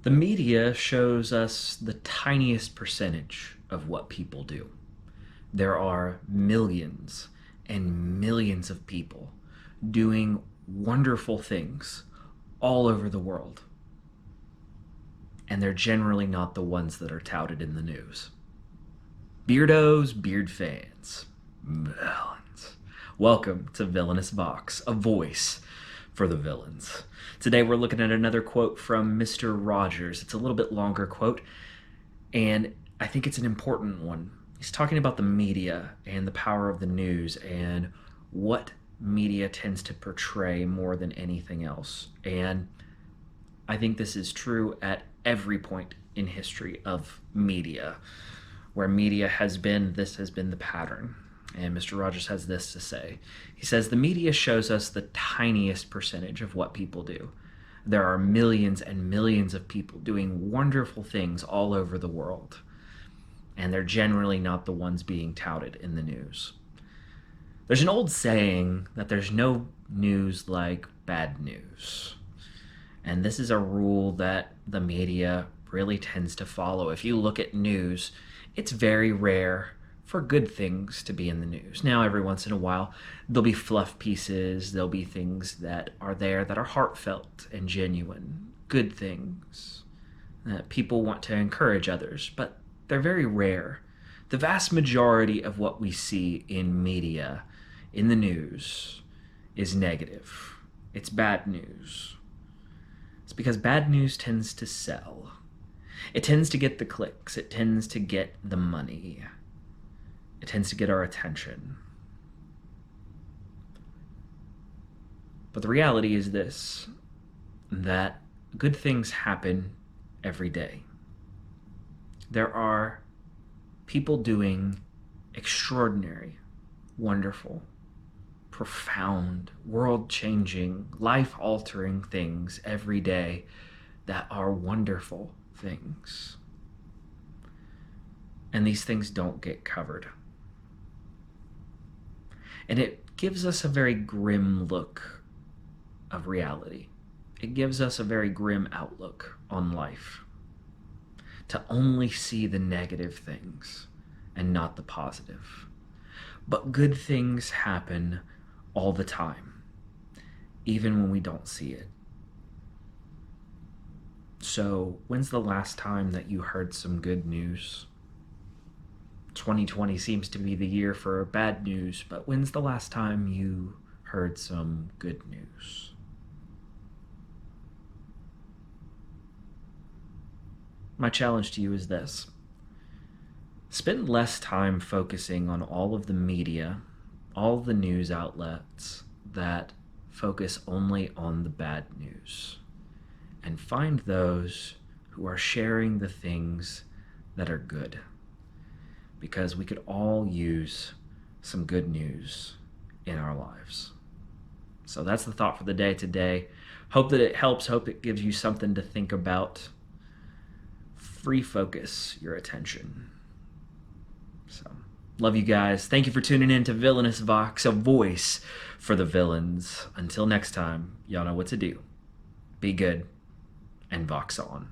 The media shows us the tiniest percentage of what people do. There are millions and millions of people doing wonderful things all over the world. And they're generally not the ones that are touted in the news. Beardos, beard fans, villains. Welcome to Villainous Vox, a voice for the villains. Today we're looking at another quote from Mr. Rogers. It's a little bit longer quote, and I think it's an important one. He's talking about the media and the power of the news and what media tends to portray more than anything else. And I think this is true at every point in history of media. Where media has been, this has been the pattern. And Mr. Rogers has this to say. He says, the media shows us the tiniest percentage of what people do. There are millions and millions of people doing wonderful things all over the world. And they're generally not the ones being touted in the news. There's an old saying that there's no news like bad news. And this is a rule that the media really tends to follow. If you look at news, it's very rare for good things to be in the news. Now, every once in a while, there'll be fluff pieces, there'll be things that are there that are heartfelt and genuine, good things that people want to encourage others, but they're very rare. The vast majority of what we see in media, in the news, is negative. It's bad news. It's because bad news tends to sell. It tends to get the clicks. It tends to get the money. It tends to get our attention. But the reality is this, that good things happen every day. There are people doing extraordinary, wonderful, profound, world-changing, life-altering things every day that are wonderful things. And these things don't get covered. And it gives us a very grim look of reality. It gives us a very grim outlook on life. To only see the negative things and not the positive. But good things happen all the time, even when we don't see it. So, when's the last time that you heard some good news? 2020 seems to be the year for bad news, but when's the last time you heard some good news? My challenge to you is this. Spend less time focusing on all of the media, all the news outlets that focus only on the bad news, and find those who are sharing the things that are good. Because we could all use some good news in our lives. So that's the thought for the day today. Hope that it helps. Hope it gives you something to think about. Refocus your attention. So, love you guys. Thank you for tuning in to Villainous Vox, a voice for the villains. Until next time, y'all know what to do. Be good and Vox on.